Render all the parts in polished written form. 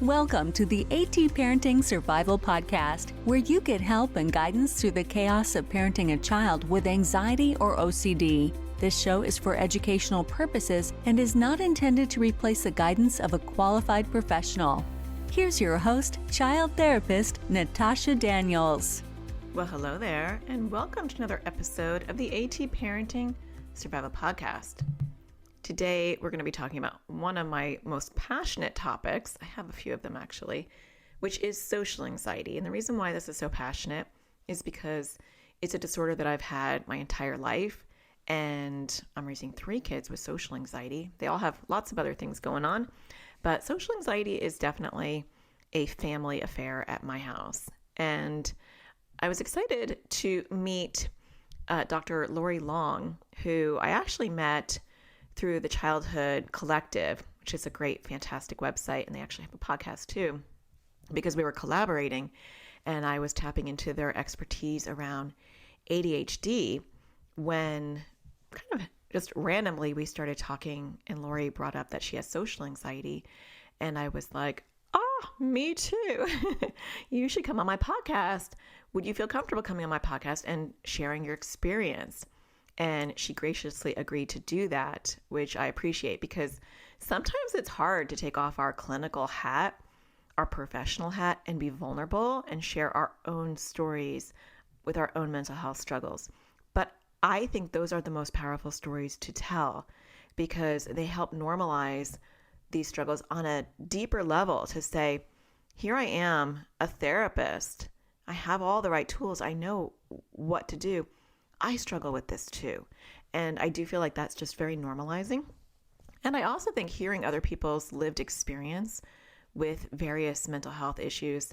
Welcome to the AT Parenting Survival Podcast, where you get help and guidance through the chaos of parenting a child with anxiety or OCD. This show is for educational purposes and is not intended to replace the guidance of a qualified professional. Here's your host, child therapist, Natasha Daniels. Well, hello there, and welcome to another episode of the AT Parenting Survival Podcast. Today, we're going to be talking about one of my most passionate topics. I have a few of them actually, which is social anxiety. And the reason why this is so passionate is because it's a disorder that I've had my entire life, and I'm raising 3 kids with social anxiety. They all have lots of other things going on, but social anxiety is definitely a family affair at my house. And I was excited to meet Dr. Mallory, who I actually met through the Childhood Collective, which is a great, fantastic website. And they actually have a podcast too, because we were collaborating and I was tapping into their expertise around ADHD when kind of just randomly we started talking and Lori brought up that she has social anxiety. And I was like, me too. You should come on my podcast. Would you feel comfortable coming on my podcast and sharing your experience? And she graciously agreed to do that, which I appreciate because sometimes it's hard to take off our clinical hat, our professional hat, and be vulnerable and share our own stories with our own mental health struggles. But I think those are the most powerful stories to tell because they help normalize these struggles on a deeper level to say, here I am, a therapist. I have all the right tools. I know what to do. I struggle with this too. And I do feel like that's just very normalizing. And I also think hearing other people's lived experience with various mental health issues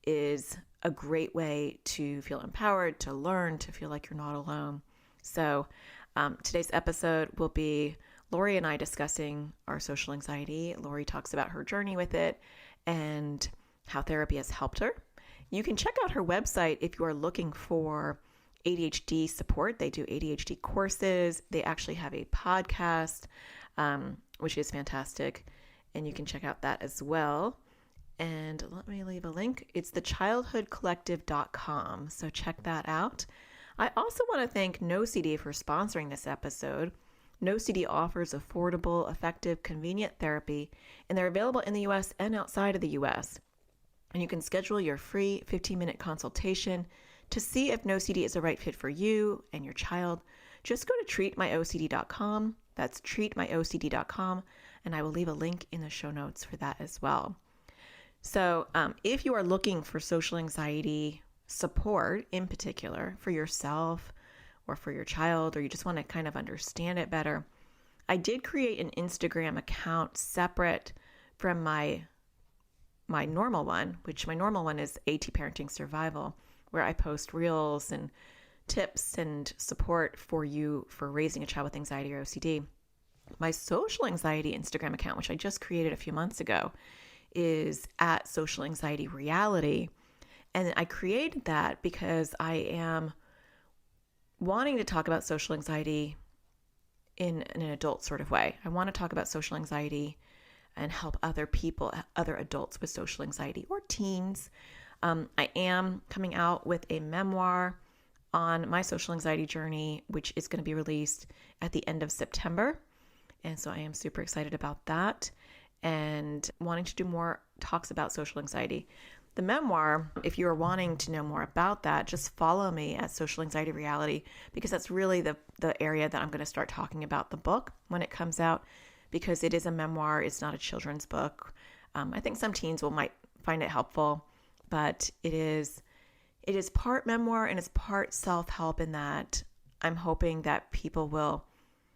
is a great way to feel empowered, to learn, to feel like you're not alone. So today's episode will be Lori and I discussing our social anxiety. Lori talks about her journey with it and how therapy has helped her. You can check out her website if you are looking for ADHD support. They do ADHD courses. They actually have a podcast, which is fantastic. And you can check out that as well. And let me leave a link. It's thechildhoodcollective.com. So check that out. I also want to thank NoCD for sponsoring this episode. NoCD offers affordable, effective, convenient therapy, and they're available in the U.S. and outside of the U.S. And you can schedule your free 15-minute consultation to see if NoCD is the right fit for you and your child. Just go to treatmyocd.com. That's treatmyocd.com, and I will leave a link in the show notes for that as well. So if you are looking for social anxiety support in particular for yourself or for your child, or you just want to kind of understand it better, I did create an Instagram account separate from my normal one, which my normal one is AT Parenting Survival, where I post reels and tips and support for you for raising a child with anxiety or OCD. My social anxiety Instagram account, which I just created a few months ago, is at Social Anxiety Reality. And I created that because I am wanting to talk about social anxiety in an adult sort of way. I want to talk about social anxiety and help other people, other adults with social anxiety or teens. I am coming out with a memoir on my social anxiety journey, which is going to be released at the end of September. And so I am super excited about that and wanting to do more talks about social anxiety. The memoir, if you are wanting to know more about that, just follow me at Social Anxiety Reality, because that's really the area that I'm going to start talking about the book when it comes out, because it is a memoir. It's not a children's book. I think some teens might find it helpful, but it is part memoir and it's part self-help, in that I'm hoping that people will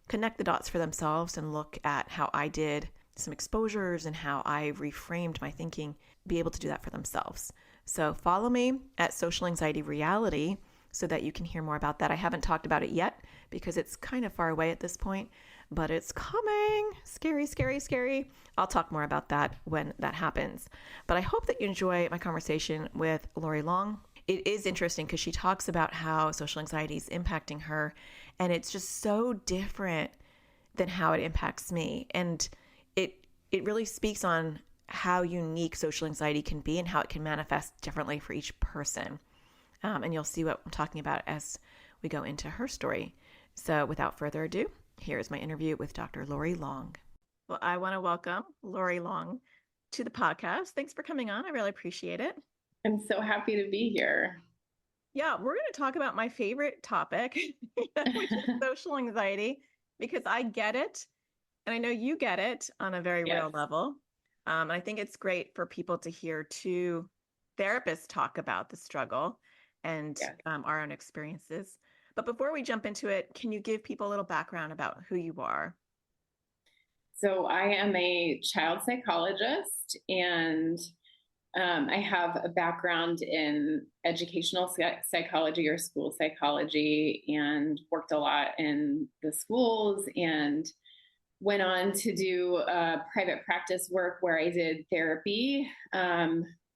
connect the dots for themselves and look at how I did some exposures and how I reframed my thinking, be able to do that for themselves. So follow me at Social Anxiety Reality so that you can hear more about that. I haven't talked about it yet because it's kind of far away at this point, but it's coming. Scary, scary, scary. I'll talk more about that when that happens. But I hope that you enjoy my conversation with Mallory. It is interesting because she talks about how social anxiety is impacting her, and it's just so different than how it impacts me. And it really speaks on how unique social anxiety can be and how it can manifest differently for each person. And you'll see what I'm talking about as we go into her story. So without further ado, here's my interview with Dr. Lori Long. Well, I want to welcome Lori Long to the podcast. Thanks for coming on. I really appreciate it. I'm so happy to be here. Yeah, we're going to talk about my favorite topic, which is social anxiety, because I get it. And I know you get it on a very real level. And I think it's great for people to hear two therapists talk about the struggle and our own experiences. But before we jump into it, can you give people a little background about who you are? So I am a child psychologist, and I have a background in educational psychology or school psychology, and worked a lot in the schools, and went on to do private practice work where I did therapy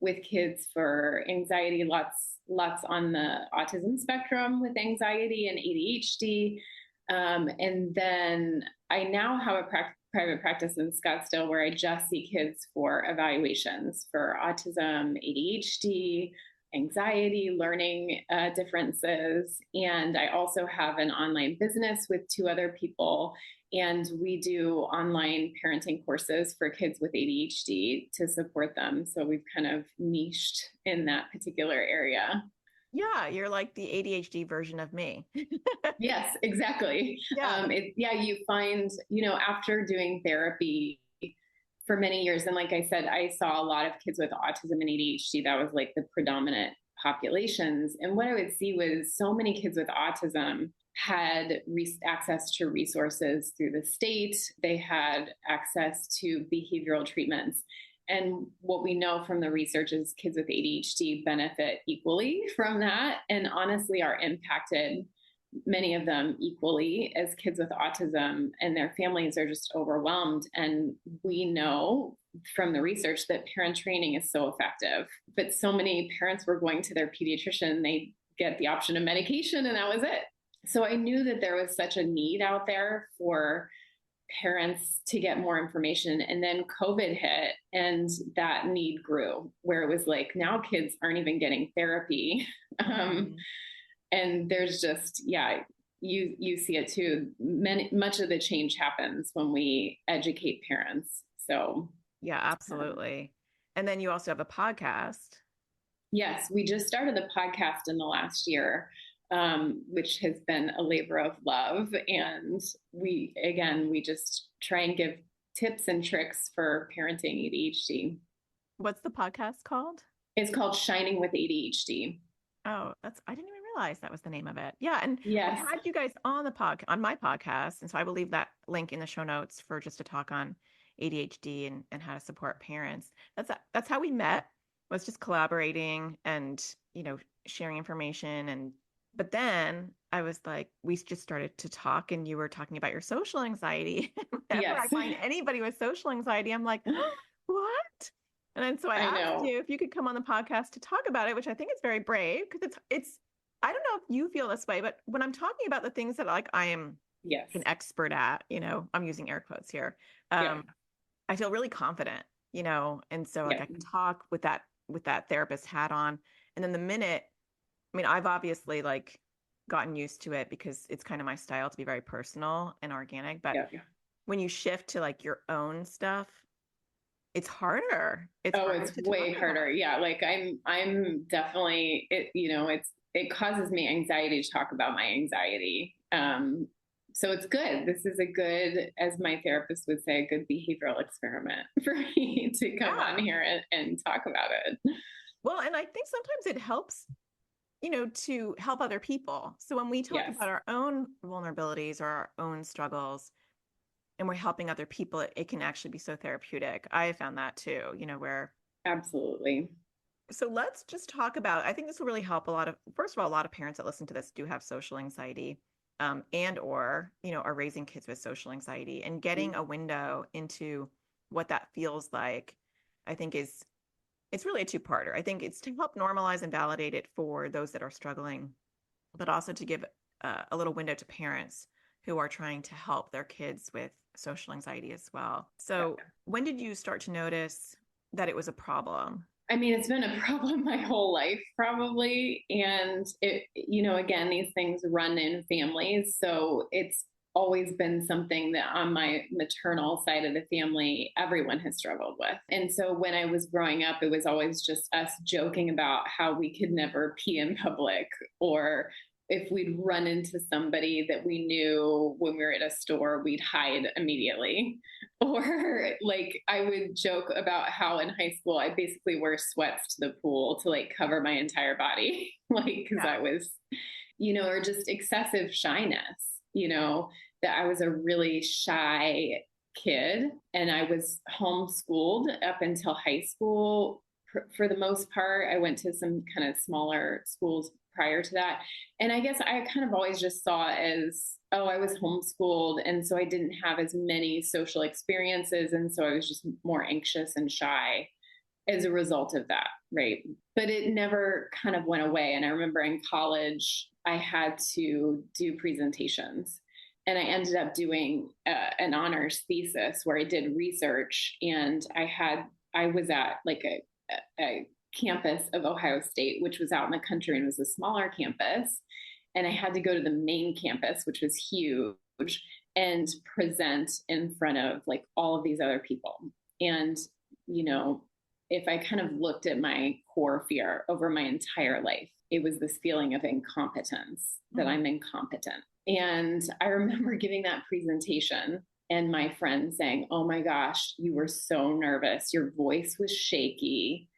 with kids for anxiety, lots on the autism spectrum with anxiety and ADHD. And then I now have a private practice in Scottsdale where I just see kids for evaluations for autism, ADHD, anxiety, learning differences. And I also have an online business with two other people. And we do online parenting courses for kids with ADHD to support them. So we've kind of niched in that particular area. Yeah, you're like the ADHD version of me. Yes, exactly. Yeah. You find, after doing therapy for many years, and like I said, I saw a lot of kids with autism and ADHD. That was like the predominant populations. And what I would see was so many kids with autism had access to resources through the state. They had access to behavioral treatments. And what we know from the research is kids with ADHD benefit equally from that, and honestly are impacted, many of them equally, as kids with autism, and their families are just overwhelmed. And we know from the research that parent training is so effective, but so many parents were going to their pediatrician, they get the option of medication, and that was it. So I knew that there was such a need out there for parents to get more information. And then COVID hit, and that need grew, where it was like, now kids aren't even getting therapy. And there's just, you see it too. Much of the change happens when we educate parents. So yeah, absolutely. And then you also have a podcast. Yes, we just started the podcast in the last year, which has been a labor of love. And we just try and give tips and tricks for parenting ADHD. What's the podcast called? It's called Shining with ADHD. Oh, I didn't even realize that was the name of it. Yeah. And yes. I had you guys on my podcast. And so I will leave that link in the show notes for just a talk on ADHD and how to support parents. That's how we met, was just collaborating and, sharing information. But then I was like, we just started to talk, and you were talking about your social anxiety. Whenever I find anybody with social anxiety, I'm like, what? And then so I asked you if you could come on the podcast to talk about it, which I think is very brave, because it's I don't know if you feel this way, but when I'm talking about the things that like I am an expert at, I'm using air quotes here. I feel really confident, and so like I can talk with that therapist hat on. And then the minute, I've obviously like gotten used to it because it's kind of my style to be very personal and organic. But when you shift to like your own stuff, it's harder. It's way harder. Yeah. Like I'm definitely, it causes me anxiety to talk about my anxiety. So it's good. This is a good, as my therapist would say, a good behavioral experiment for me to come on here and talk about it. Well, and I think sometimes it helps, to help other people. So when we talk about our own vulnerabilities or our own struggles, and we're helping other people, it can actually be so therapeutic. I found that too, where. Absolutely. So let's just talk about, I think this will really help first of all, a lot of parents that listen to this do have social anxiety, and or, are raising kids with social anxiety, and getting a window into what that feels like, I think it's really a two-parter. I think it's to help normalize and validate it for those that are struggling, but also to give a little window to parents who are trying to help their kids with social anxiety as well. So when did you start to notice that it was a problem? I mean, it's been a problem my whole life, probably. And it, again, these things run in families. So it's always been something that on my maternal side of the family, everyone has struggled with. And so when I was growing up, it was always just us joking about how we could never pee in public, or if we'd run into somebody that we knew when we were at a store, we'd hide immediately. Or like I would joke about how in high school, I basically wear sweats to the pool to like cover my entire body, like, because I was, or just excessive shyness, that I was a really shy kid, and I was homeschooled up until high school. For the most part, I went to some kind of smaller schools prior to that. And I guess I kind of always just saw it as, oh, I was homeschooled. And so I didn't have as many social experiences. And so I was just more anxious and shy as a result of that. Right. But it never kind of went away. And I remember in college, I had to do presentations. And I ended up doing an honors thesis where I did research. And I was at like a campus of Ohio State, which was out in the country and was a smaller campus. And I had to go to the main campus, which was huge, and present in front of like all of these other people. And, if I kind of looked at my core fear over my entire life, it was this feeling of incompetence, that I'm incompetent. And I remember giving that presentation and my friend saying, "Oh my gosh, you were so nervous. Your voice was shaky."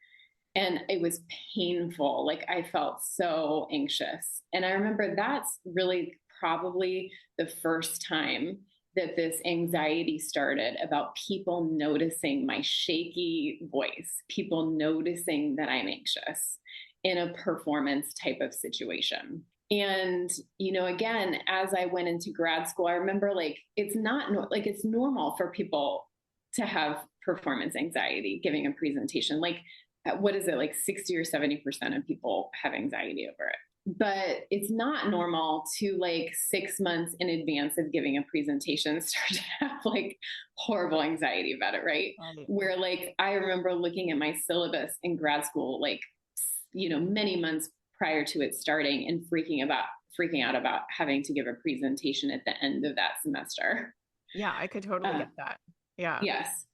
And it was painful. Like I felt so anxious. And I remember that's really probably the first time that this anxiety started, about people noticing my shaky voice, people noticing that I'm anxious in a performance type of situation. And, again, as I went into grad school, I remember like, it's normal for people to have performance anxiety giving a presentation. Like, what is it, like 60 or 70% of people have anxiety over it. But it's not normal to like 6 months in advance of giving a presentation start to have like horrible anxiety about it, right? Where like I remember looking at my syllabus in grad school, like, many months prior to it starting, and freaking out about having to give a presentation at the end of that semester. Yeah, I could totally get that. Yeah. Yes.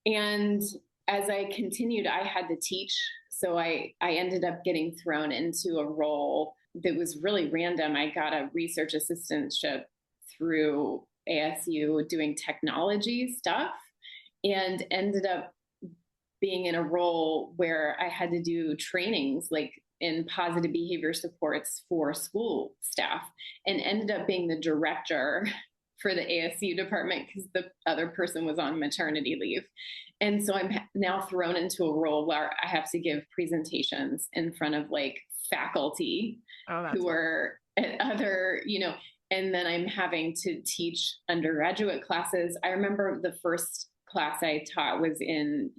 And as I continued, I had to teach. So I ended up getting thrown into a role that was really random. I got a research assistantship through ASU doing technology stuff, and ended up being in a role where I had to do trainings like in positive behavior supports for school staff, and ended up being the director for the ASU department because the other person was on maternity leave. And so I'm now thrown into a role where I have to give presentations in front of like faculty who are at other, and then I'm having to teach undergraduate classes. I remember the first class I taught was in,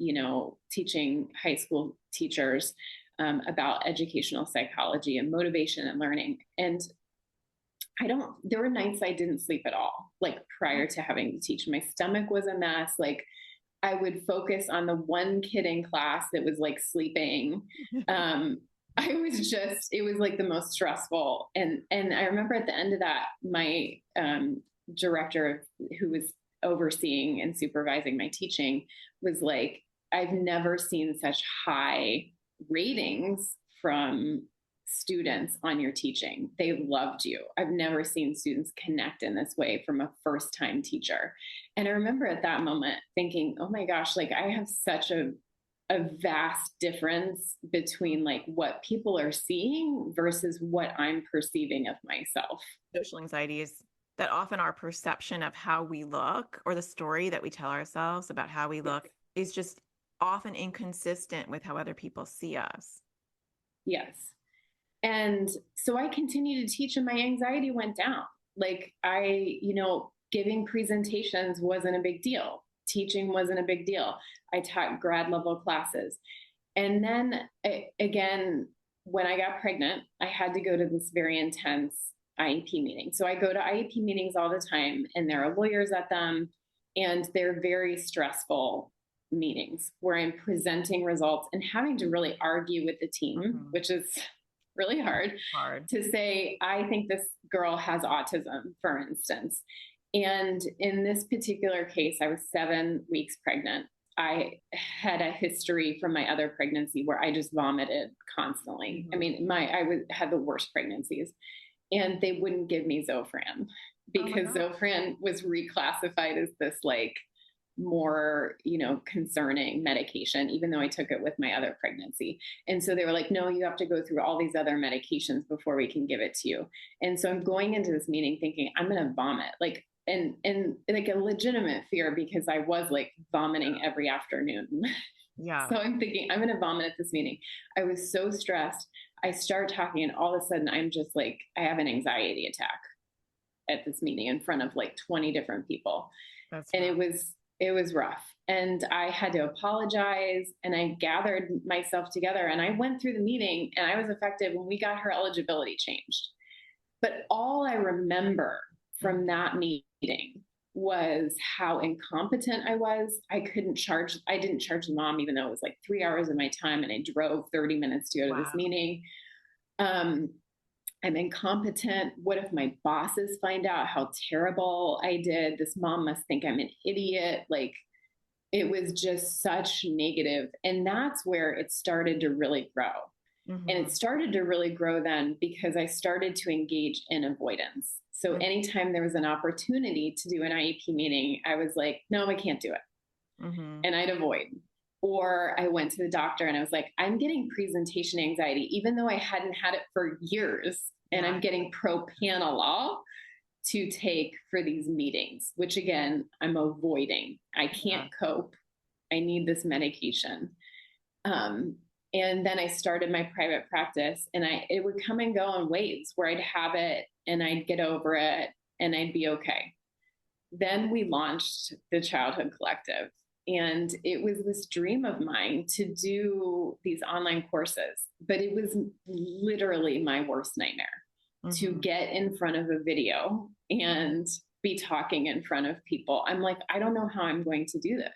teaching high school teachers about educational psychology and motivation and learning. And there were nights I didn't sleep at all, like prior to having to teach. My stomach was a mess. Like I would focus on the one kid in class that was like sleeping. It was like the most stressful. And I remember at the end of that, my director who was overseeing and supervising my teaching was like, "I've never seen such high ratings from students on your teaching. They loved you. I've never seen students connect in this way from a first-time teacher." And I remember at that moment thinking, oh my gosh, like I have such a vast difference between like what people are seeing versus what I'm perceiving of myself. Social anxiety is that often our perception of how we look, or the story that we tell ourselves about how we look, is just often inconsistent with how other people see us. Yes. And so I continued to teach, and my anxiety went down. Like giving presentations wasn't a big deal. Teaching wasn't a big deal. I taught grad level classes. And then again, when I got pregnant, I had to go to this very intense IEP meeting. So I go to IEP meetings all the time, and there are lawyers at them, and they're very stressful meetings where I'm presenting results and having to really argue with the team, which is really hard to say, I think this girl has autism, for instance. And in this particular case, I was 7 weeks pregnant. I had a history from my other pregnancy where I just vomited constantly. I mean, had the worst pregnancies, and they wouldn't give me Zofran because Zofran was reclassified as this like more, concerning medication, even though I took it with my other pregnancy. And so they were like, no, you have to go through all these other medications before we can give it to you. And so I'm going into this meeting thinking I'm going to vomit, like, and like a legitimate fear because I was like vomiting every afternoon. Yeah. So I'm thinking I'm going to vomit at this meeting. I was so stressed. I start talking and all of a sudden I'm just like, I have an anxiety attack at this meeting in front of like 20 different people. And it was rough. And I had to apologize and I gathered myself together and I went through the meeting and I was effective when we got her eligibility changed. But all I remember from that meeting was how incompetent I was. I didn't charge the mom, even though it was like 3 hours of my time and I drove 30 minutes to go to this meeting. I'm incompetent. What if my bosses find out how terrible I did? This mom must think I'm an idiot. Like, it was just such negative. And that's where it started to really grow. And it started to really grow then because I started to engage in avoidance. So anytime there was an opportunity to do an IEP meeting, I was like, no, I can't do it. And I'd avoid. Or I went to the doctor and I was like, I'm getting presentation anxiety, even though I hadn't had it for years. And I'm getting propranolol to take for these meetings, which again, I'm avoiding. I can't cope. I need this medication. And then I started my private practice and it would come and go in waves where I'd have it and I'd get over it and I'd be okay. Then we launched the Childhood Collective. And it was this dream of mine to do these online courses, but it was literally my worst nightmare to get in front of a video and be talking in front of people. I'm like, I don't know how I'm going to do this.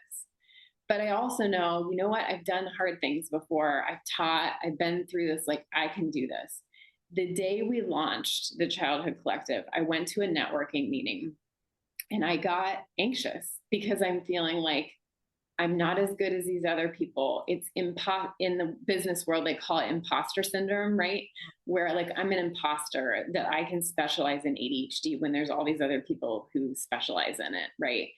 But I also know, you know what? I've done hard things before. I've taught, I've been through this, like I can do this. The day we launched the Childhood Collective, I went to a networking meeting and I got anxious because I'm feeling like I'm not as good as these other people. It's in the business world, they call it imposter syndrome, right? Where like I'm an imposter that I can specialize in ADHD when there's all these other people who specialize in it, right?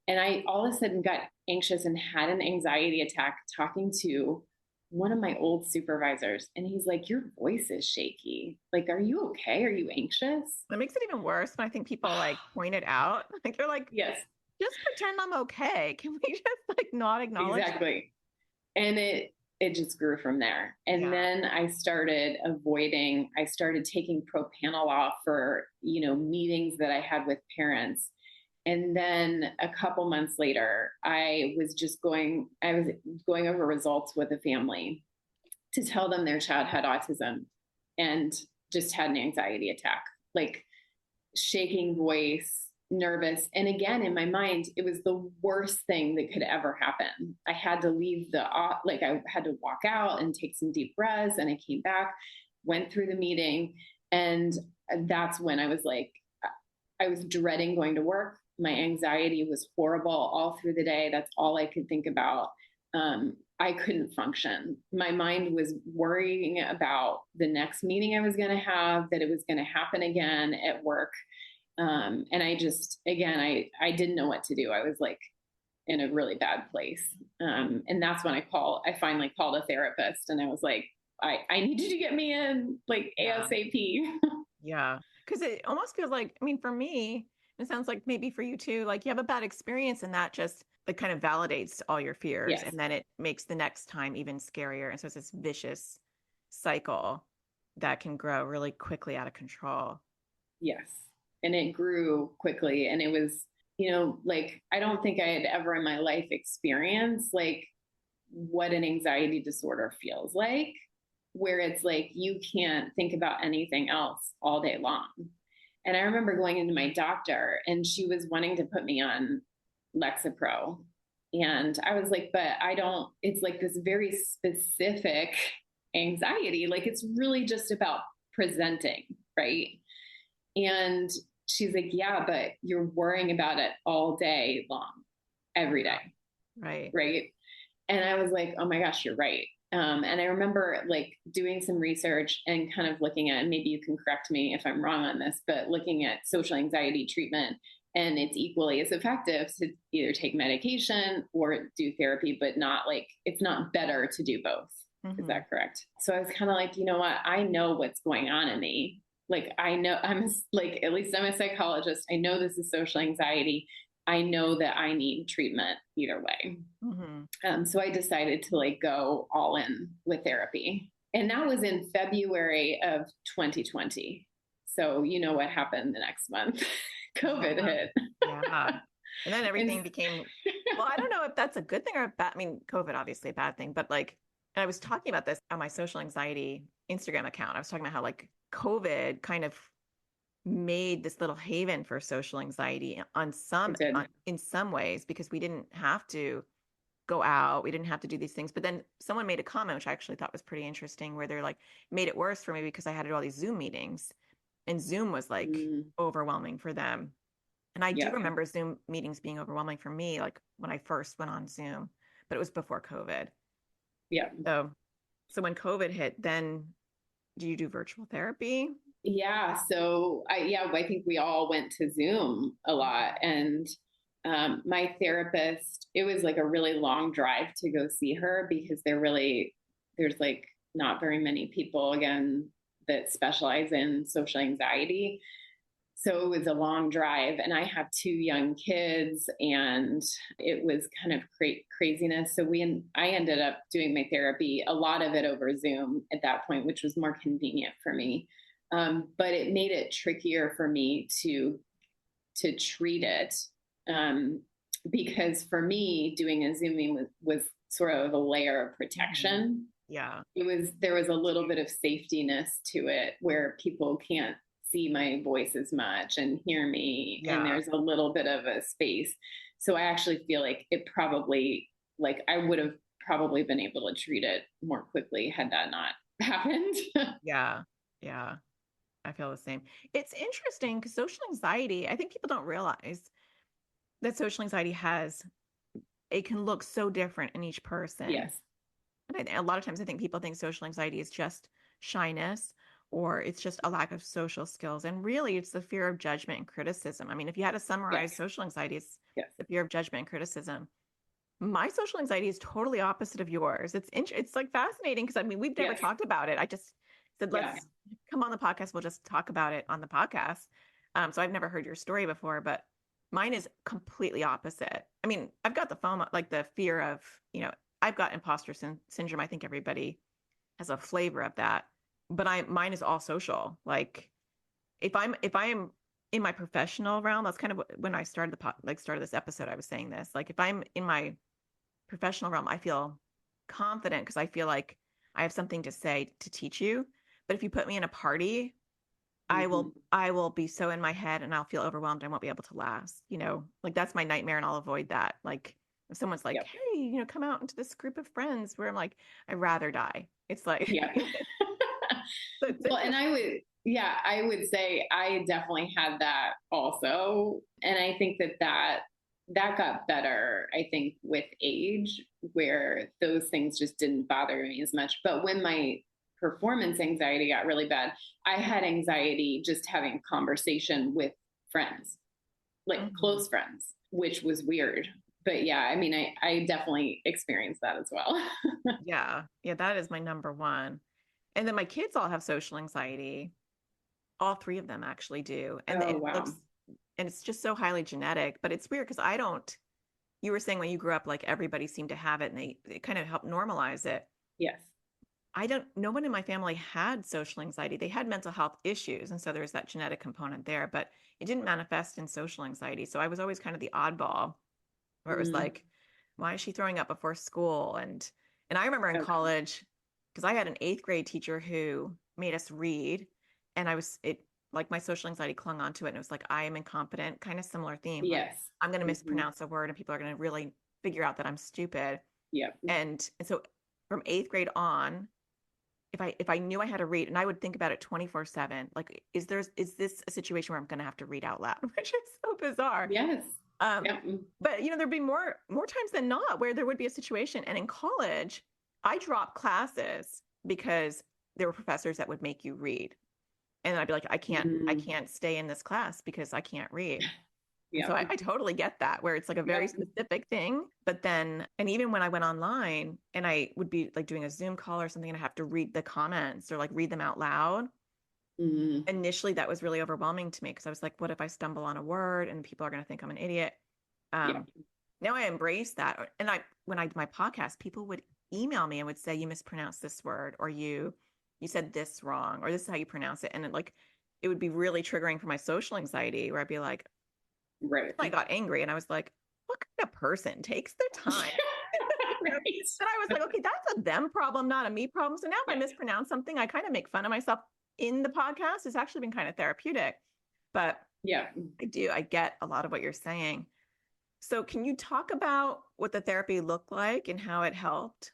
And I all of a sudden got anxious and had an anxiety attack talking to one of my old supervisors. And he's like, your voice is shaky. Like, are you okay? Are you anxious? That makes it even worse when I think people like point it out. Like they're like, yes, just pretend I'm okay. Can we just like not acknowledge exactly that? And it just grew from there. And then I started avoiding, I started taking propranolol for, meetings that I had with parents. And then a couple months later, I was going over results with a family to tell them their child had autism and just had an anxiety attack, like shaking voice, nervous. And again, in my mind, it was the worst thing that could ever happen. I had to leave I had to walk out and take some deep breaths. And I came back, went through the meeting. And that's when I was like, I was dreading going to work. My anxiety was horrible all through the day. That's all I could think about. I couldn't function. My mind was worrying about the next meeting I was going to have, that it was going to happen again at work. And I just, again, I didn't know what to do. I was like in a really bad place. And that's when I finally called a therapist and I was like, I need you to get me in like ASAP. Yeah. Cause it almost feels like, I mean, for me, it sounds like maybe for you too, like you have a bad experience and that just like kind of validates all your fears. Yes. And then it makes the next time even scarier. And so it's this vicious cycle that can grow really quickly out of control. Yes. And it grew quickly. And it was, like, I don't think I had ever in my life experienced like what an anxiety disorder feels like, where it's like, you can't think about anything else all day long. And I remember going into my doctor and she was wanting to put me on Lexapro. And I was like, but I don't, it's like this very specific anxiety. Like it's really just about presenting, right? And she's like, yeah, but you're worrying about it all day long, every day. Right. Right. And I was like, oh my gosh, you're right. And I remember like doing some research and kind of looking at, and maybe you can correct me if I'm wrong on this, but looking at social anxiety treatment, and it's equally as effective to either take medication or do therapy, but not like, it's not better to do both. Is that correct? So I was kind of like, you know what? I know what's going on in me. Like, I know like, at least I'm a psychologist. I know this is social anxiety. I know that I need treatment either way. So I decided to like go all in with therapy. And that was in February of 2020. So you know what happened the next month? COVID hit. Yeah. And then everything became, well, I don't know if that's a good thing or a bad, I mean, COVID, obviously a bad thing, but like, and I was talking about this on my social anxiety Instagram account. I was talking about how like COVID kind of made this little haven for social anxiety in some ways, because we didn't have to go out. We didn't have to do these things. But then someone made a comment, which I actually thought was pretty interesting, where they're like, made it worse for me because I had to do all these Zoom meetings, and Zoom was like overwhelming for them. And I do remember Zoom meetings being overwhelming for me, like when I first went on Zoom, but it was before COVID. Yeah. So when COVID hit, then do you do virtual therapy? Yeah. So I think we all went to Zoom a lot. And my therapist, it was like a really long drive to go see her because there's like not very many people, again, that specialize in social anxiety. So it was a long drive, and I have 2 young kids, and it was kind of craziness. So I ended up doing my therapy, a lot of it over Zoom at that point, which was more convenient for me. But it made it trickier for me to treat it, because for me, doing a Zooming was sort of a layer of protection. Yeah, there was a little bit of safetyness to it where people can't see my voice as much and hear me, and there's a little bit of a space. So I actually feel like it probably, like I would have probably been able to treat it more quickly had that not happened. yeah, I feel the same. It's interesting because social anxiety, I think people don't realize that social anxiety it can look so different in each person. Yes. And a lot of times I think people think social anxiety is just shyness, or it's just a lack of social skills. And really, it's the fear of judgment and criticism. I mean, if you had to summarize social anxiety, it's the fear of judgment and criticism. My social anxiety is totally opposite of yours. It's like fascinating because I mean, we've never talked about it. I just said, let's come on the podcast. We'll just talk about it on the podcast. So I've never heard your story before, but mine is completely opposite. I mean, I've got the FOMO, like the fear of, I've got imposter syndrome. I think everybody has a flavor of that, but mine is all social. Like if I'm in my professional realm, that's kind of when I started started this episode, I was saying this, like if I'm in my professional realm, I feel confident because I feel like I have something to say to teach you. But if you put me in a party, I will be so in my head and I'll feel overwhelmed. I won't be able to last, like that's my nightmare, and I'll avoid that. Like if someone's like, hey, come out into this group of friends, where I'm like, I'd rather die. It's like, well, and I would say I definitely had that also. And I think that got better, I think, with age, where those things just didn't bother me as much. But when my performance anxiety got really bad, I had anxiety just having a conversation with friends, like close friends, which was weird. But yeah, I mean, I definitely experienced that as well. Yeah, that is my number one. And then my kids all have social anxiety. All 3 of them actually do. And and it's just so highly genetic, but it's weird because you were saying when you grew up, like everybody seemed to have it, and they kind of helped normalize it. Yes. No one in my family had social anxiety. They had mental health issues. And so there's that genetic component there, but it didn't manifest in social anxiety. So I was always kind of the oddball, where it was like, why is she throwing up before school? And I remember in college, because I had an 8th grade teacher who made us read, and like my social anxiety clung onto it. And it was like, I am incompetent, kind of similar theme. Yes. Like, I'm going to mispronounce a word and people are going to really figure out that I'm stupid. Yeah. And so from 8th grade on, if I knew I had to read, and I would think about it 24/7, like, is this a situation where I'm going to have to read out loud, which is so bizarre. Yes. Yeah. But there'd be more times than not where there would be a situation. And in college, I dropped classes because there were professors that would make you read. And I'd be like, I can't stay in this class because I can't read. Yeah. So I totally get that, where it's like a very specific thing. But then, and even when I went online and I would be like doing a Zoom call or something and I have to read the comments or like read them out loud. Initially, that was really overwhelming to me because I was like, what if I stumble on a word and people are going to think I'm an idiot? Now I embrace that. And when I did my podcast, people would email me and would say, you mispronounced this word, or you said this wrong, or this is how you pronounce it. And it would be really triggering for my social anxiety, where I'd be like, right. I got angry and I was like, what kind of person takes their time? Right. And I was like, okay, that's a them problem, not a me problem. So now if I mispronounce something, I kind of make fun of myself in the podcast. It's actually been kind of therapeutic. But I get a lot of what you're saying. So can you talk about what the therapy looked like and how it helped?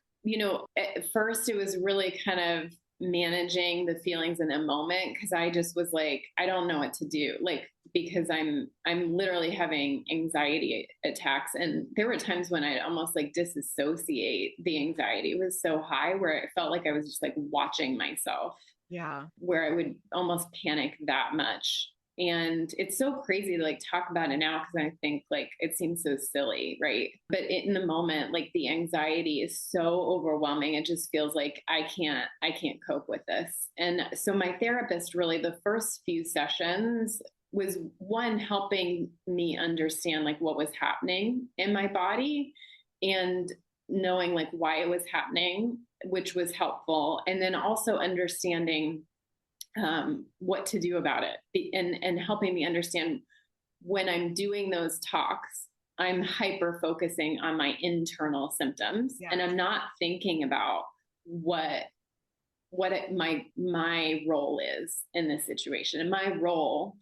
At first it was really kind of managing the feelings in the moment, because I just was like, I don't know what to do, like, because I'm literally having anxiety attacks. And there were times when I'd almost like disassociate. The anxiety was so high where it felt like I was just like watching myself. Yeah. Where I would almost panic that much. And it's so crazy to like talk about it now, because I think like it seems so silly, right? But in the moment, like the anxiety is so overwhelming. It just feels like I can't cope with this. And so my therapist, really the first few sessions, was one, helping me understand like what was happening in my body and knowing like why it was happening, which was helpful. And then also understanding what to do about it, and helping me understand when I'm doing those talks, I'm hyper focusing on my internal symptoms, and I'm not thinking about what my role is in this situation. And my role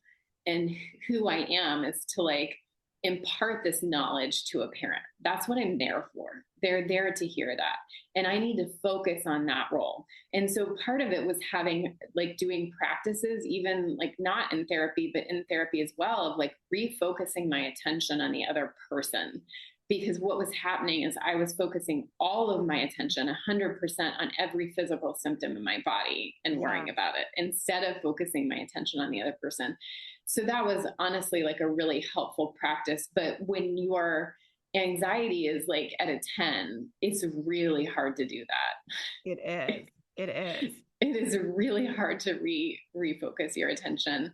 and who I am is to like impart this knowledge to a parent. That's what I'm there for. They're there to hear that. And I need to focus on that role. And so part of it was having like doing practices, even like not in therapy, but in therapy as well, of like refocusing my attention on the other person. Because what was happening is I was focusing all of my attention 100% on every physical symptom in my body and worrying about it, instead of focusing my attention on the other person. So that was honestly like a really helpful practice. But when your anxiety is like at a 10, it's really hard to do that. It is. It is. It is really hard to refocus your attention.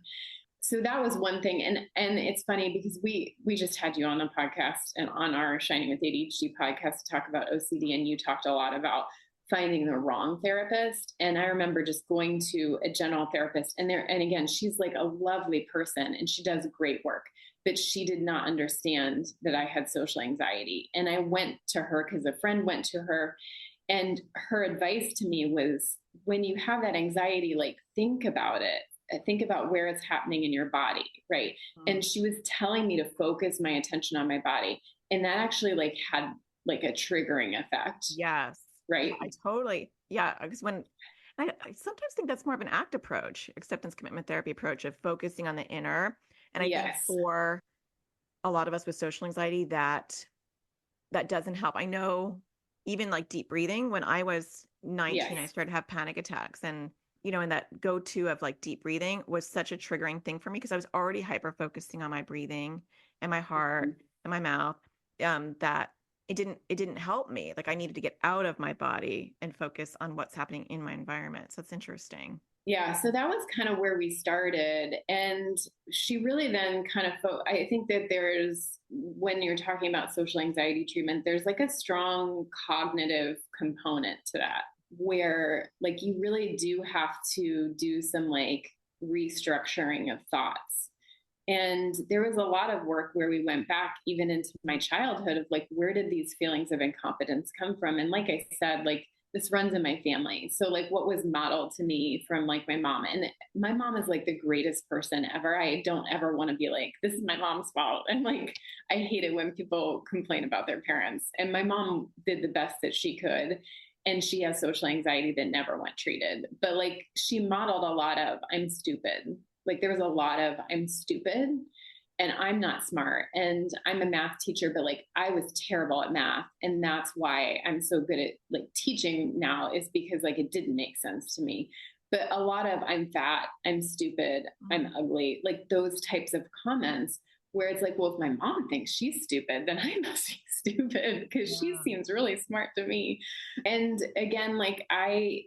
So that was one thing. And it's funny because we just had you on the podcast and on our Shining with ADHD podcast to talk about OCD, and you talked a lot about finding the wrong therapist. And I remember just going to a general therapist, and again, she's like a lovely person and she does great work, but she did not understand that I had social anxiety. And I went to her because a friend went to her, and her advice to me was, when you have that anxiety, like think about it. Think about where it's happening in your body, right? Mm-hmm. And she was telling me to focus my attention on my body. And that actually like had like a triggering effect. Yes. Right. I totally. Yeah. Because I sometimes think that's more of an ACT approach, acceptance commitment therapy approach, of focusing on the inner. And I think for a lot of us with social anxiety, that doesn't help. I know even like deep breathing, when I was 19, I started to have panic attacks, and and that go-to of like deep breathing was such a triggering thing for me, because I was already hyper focusing on my breathing and my heart and my mouth, that it didn't help me. Like I needed to get out of my body and focus on what's happening in my environment. So it's interesting. Yeah. So that was kind of where we started. And she really then kind of, I think that there's, when you're talking about social anxiety treatment, there's like a strong cognitive component to that, where like you really do have to do some like restructuring of thoughts. And there was a lot of work where we went back even into my childhood of like, where did these feelings of incompetence come from? And like I said, like this runs in my family. So like what was modeled to me from like my mom, and my mom is like the greatest person ever. I don't ever want to be like, this is my mom's fault. And like, I hate it when people complain about their parents, and my mom did the best that she could. And she has social anxiety that never went treated. But like, she modeled a lot of, I'm stupid. Like there was a lot of, I'm stupid and I'm not smart and I'm a math teacher, but like I was terrible at math. And that's why I'm so good at like teaching now, is because like it didn't make sense to me. But a lot of, I'm fat, I'm stupid, I'm ugly, like those types of comments, where it's like, well, if my mom thinks she's stupid, then I must be stupid because she seems really smart to me. And again, like I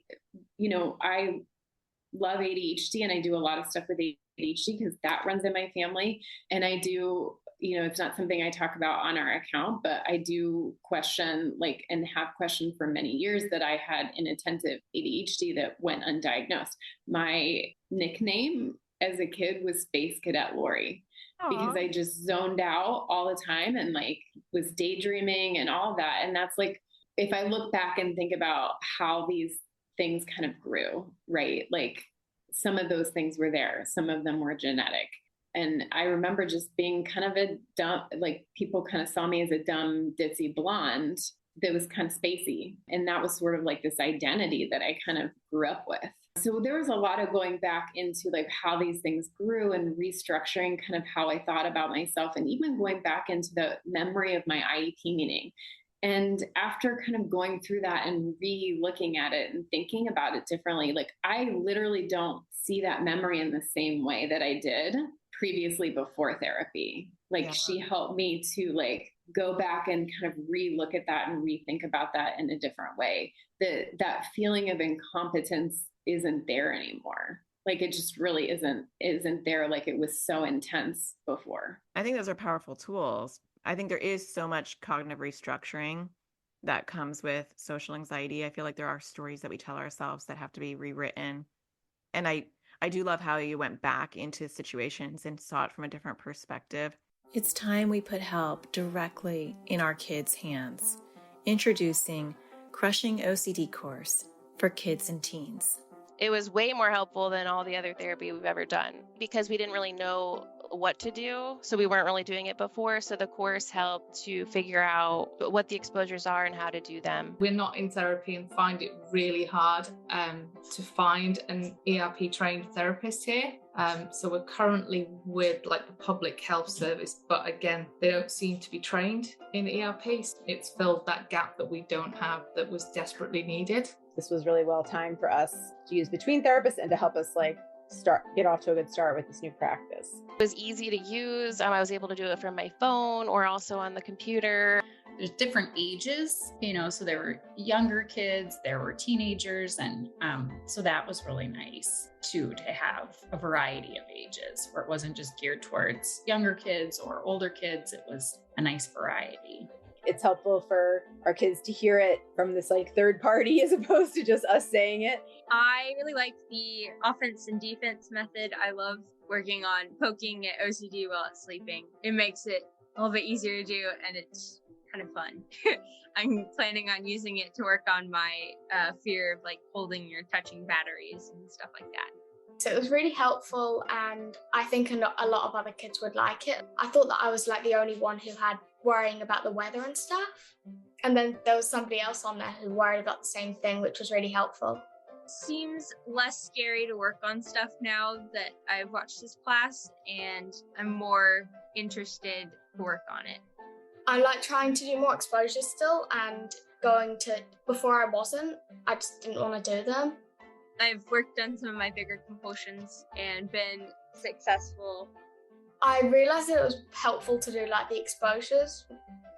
love ADHD and I do a lot of stuff with ADHD because that runs in my family. And I do, it's not something I talk about on our account, but I do question and have questioned for many years that I had inattentive ADHD that went undiagnosed. My nickname as a kid was Space Cadet Lori. Aww. Because I just zoned out all the time and like was daydreaming and all of that. And that's like, if I look back and think about how these things kind of grew, right? Like some of those things were there. Some of them were genetic. And I remember just being kind of a dumb, like people kind of saw me as a dumb, ditzy blonde that was kind of spacey. And that was sort of like this identity that I kind of grew up with. So there was a lot of going back into like how these things grew and restructuring kind of how I thought about myself, and even going back into the memory of my IEP meeting. And after kind of going through that and re-looking at it and thinking about it differently, like I literally don't see that memory in the same way that I did previously before therapy. Like she helped me to like go back and kind of re-look at that and rethink about that in a different way. That feeling of incompetence isn't there anymore. Like it just really isn't there like it was so intense before. I think those are powerful tools. I think there is so much cognitive restructuring that comes with social anxiety. I feel like there are stories that we tell ourselves that have to be rewritten. And I do love how you went back into situations and saw it from a different perspective. It's time we put help directly in our kids' hands. Introducing Crushing OCD course for kids and teens. It was way more helpful than all the other therapy we've ever done because we didn't really know what to do. So we weren't really doing it before. So the course helped to figure out what the exposures are and how to do them. We're not in therapy and find it really hard to find an ERP trained therapist here. So we're currently with like the public health service, but again, they don't seem to be trained in ERP. It's filled that gap that we don't have that was needed. This was really well timed for us to use between therapists and to help us get off to a good start with this new practice. It was easy to use. I was able to do it from my phone or also on the computer. There's different ages, so there were younger kids, there were teenagers, and so that was really nice too, to have a variety of ages where it wasn't just geared towards younger kids or older kids. It was a nice variety. It's helpful for our kids to hear it from this third party as opposed to just us saying it. I really like the offense and defense method. I love working on poking at OCD while it's sleeping. It makes it a little bit easier to do, and it's kind of fun. I'm planning on using it to work on my fear of holding or touching batteries and stuff like that. So it was really helpful, and I think a lot of other kids would like it. I thought that I was the only one who had worrying about the weather and stuff. And then there was somebody else on there who worried about the same thing, which was really helpful. Seems less scary to work on stuff now that I've watched this class, and I'm more interested to work on it. I like trying to do more exposures still, and before I wasn't, I just didn't want to do them. I've worked on some of my bigger compulsions and been successful. I realized that it was helpful to do the exposures.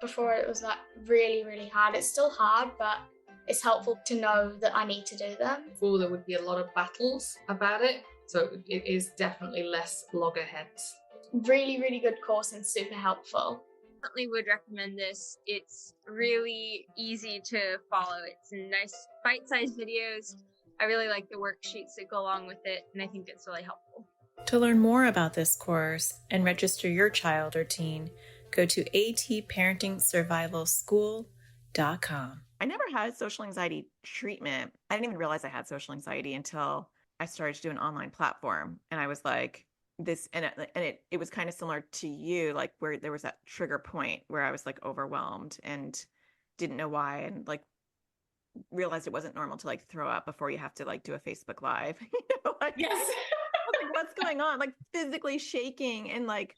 Before it was really, really hard. It's still hard, but it's helpful to know that I need to do them. Before there would be a lot of battles about it. So it is definitely less loggerheads. Really, really good course and super helpful. Definitely would recommend this. It's really easy to follow. It's nice bite-sized videos. I really like the worksheets that go along with it, and I think it's really helpful. To learn more about this course and register your child or teen, go to atparentingsurvivalschool.com. I never had social anxiety treatment. I didn't even realize I had social anxiety until I started to do an online platform. And I was like, this, and it was kind of similar to you, like where there was that trigger point where I was like overwhelmed and didn't know why, and like realized it wasn't normal to like throw up before you have to like do a Facebook Live. Like, Yes. I was like, what's going on? Like physically shaking, and like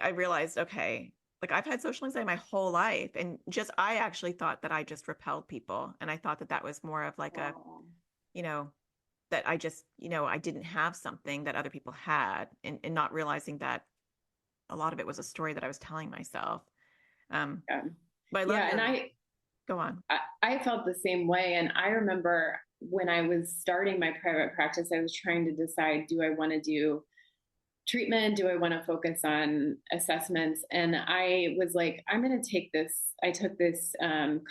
I realized, okay, like I've had social anxiety my whole life, and just I actually thought that I just repelled people, and I thought that that was more of like a, you know, that I just, I didn't have something that other people had, and not realizing that a lot of it was a story that I was telling myself. Yeah. But I love Yeah, and go on. I felt the same way. And I remember when I was starting my private practice, I was trying to decide, do I want to do treatment? Do I want to focus on assessments? And I was like, I'm going to take this. I took this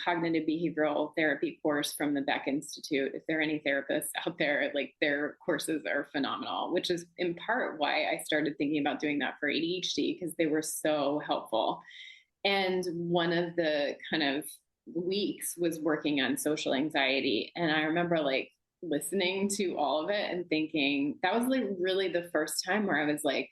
cognitive behavioral therapy course from the Beck Institute. If there are any therapists out there, like their courses are phenomenal, which is in part why I started thinking about doing that for ADHD, because they were so helpful. And one of the kind of weeks was working on social anxiety. And I remember like listening to all of it and thinking that was like really the first time where I was like,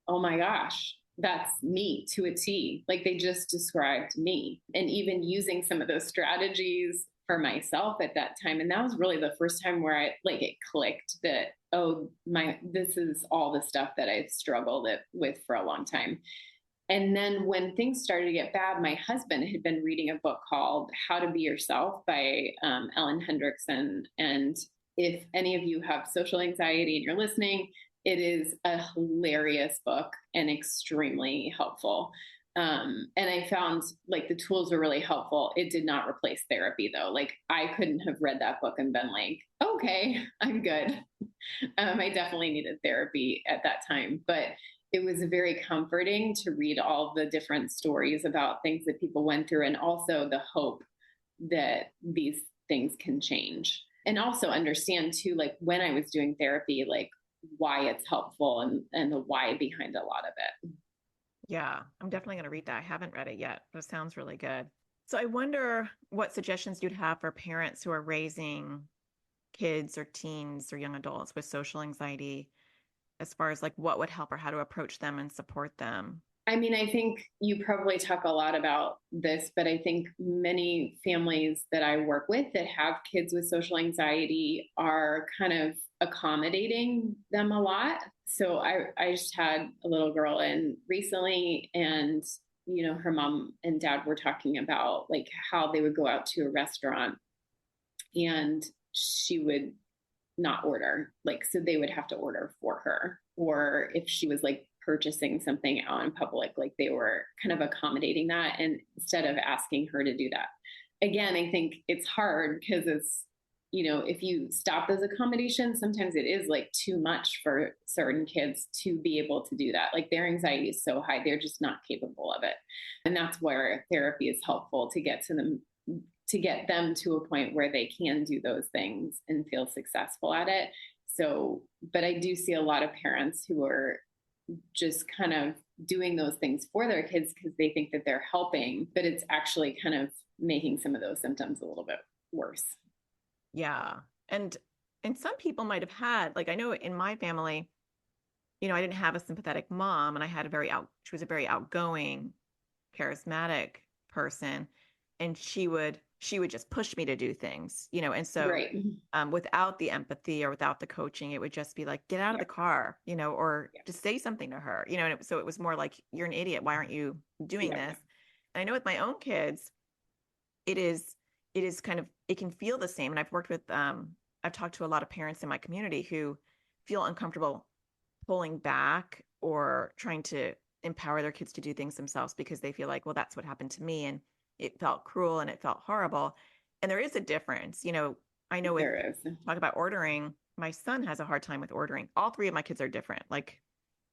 oh my gosh, that's me to a T. Like they just described me, and even using some of those strategies for myself at that time. And that was really the first time where I like it clicked that, oh this is all the stuff that I've struggled with for a long time. And then when things started to get bad, my husband had been reading a book called How to Be Yourself by Ellen Hendrickson. And if any of you have social anxiety and you're listening, it is a hilarious book and extremely helpful. And I found like the tools were really helpful. It did not replace therapy though. Like I couldn't have read that book and been like, okay, I'm good. I definitely needed therapy at that time, but it was very comforting to read all the different stories about things that people went through, and also the hope that these things can change. And also understand too, like when I was doing therapy, like why it's helpful and the why behind a lot of it. Yeah, I'm definitely going to read that. I haven't read it yet, but it sounds really good. So I wonder what suggestions you'd have for parents who are raising kids or teens or young adults with social anxiety, as far as like what would help or how to approach them and support them. I mean, I think you probably talk a lot about this, but I think many families that I work with that have kids with social anxiety are kind of accommodating them a lot. So I just had a little girl in recently, and her mom and dad were talking about like how they would go out to a restaurant and she would not order, like, so they would have to order for her. Or if she was like purchasing something out in public, like they were kind of accommodating that, and instead of asking her to do that. Again, I think it's hard because it's, if you stop those accommodations, sometimes it is like too much for certain kids to be able to do that. Like their anxiety is so high, they're just not capable of it. And that's where therapy is helpful to get to them, to get them to a point where they can do those things and feel successful at it. So, but I do see a lot of parents who are just kind of doing those things for their kids because they think that they're helping, but it's actually kind of making some of those symptoms a little bit worse. Yeah. And some people might have had, like, I know in my family, I didn't have a sympathetic mom, and I had she was a very outgoing, charismatic person. And she would just push me to do things, and so right. Without the empathy or without the coaching, it would just be like, get out of the car, or just say something to her, and so it was more like, you're an idiot. Why aren't you doing this? And I know with my own kids, it is kind of, it can feel the same. And I've worked with, I've talked to a lot of parents in my community who feel uncomfortable pulling back or trying to empower their kids to do things themselves because they feel like, well, that's what happened to me. And it felt cruel and it felt horrible. And there is a difference. I know if talk about ordering, my son has a hard time with ordering. All three of my kids are different. Like,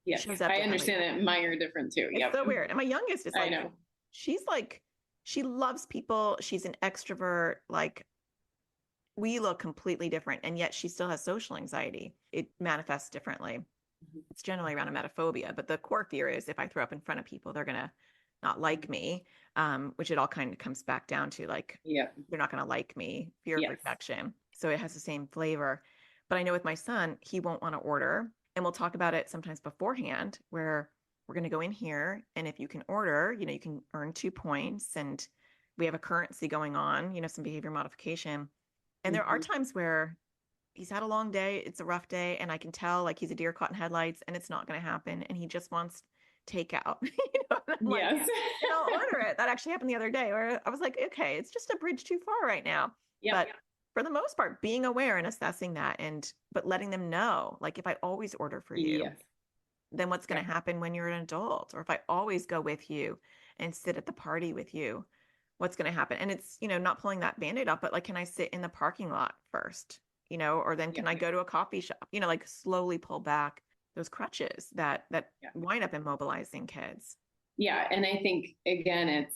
yes, I understand that mine are different too. It's so weird. And my youngest is like, I know. She's like, she loves people. She's an extrovert. Like, we look completely different. And yet she still has social anxiety. It manifests differently. It's generally around emetophobia, but the core fear is if I throw up in front of people, they're going to not like me, which it all kind of comes back down to, like, they're not going to like me, fear of rejection. So it has the same flavor. But I know with my son, he won't want to order. And we'll talk about it sometimes beforehand, where we're going to go in here. And if you can order, you can earn 2 points. And we have a currency going on, some behavior modification. And there are times where he's had a long day, it's a rough day, and I can tell, like, he's a deer caught in headlights and it's not going to happen. And he just wants takeout. Like, and I'll order it. That actually happened the other day where I was like, okay, it's just a bridge too far right now. But for the most part, being aware and assessing that, but letting them know, like, if I always order for you, then what's going to happen when you're an adult? Or if I always go with you and sit at the party with you, what's going to happen? And it's, not pulling that Band-Aid off, but like, can I sit in the parking lot first, or then can I go to a coffee shop, like slowly pull back those crutches that wind up immobilizing kids. Yeah. And I think, again,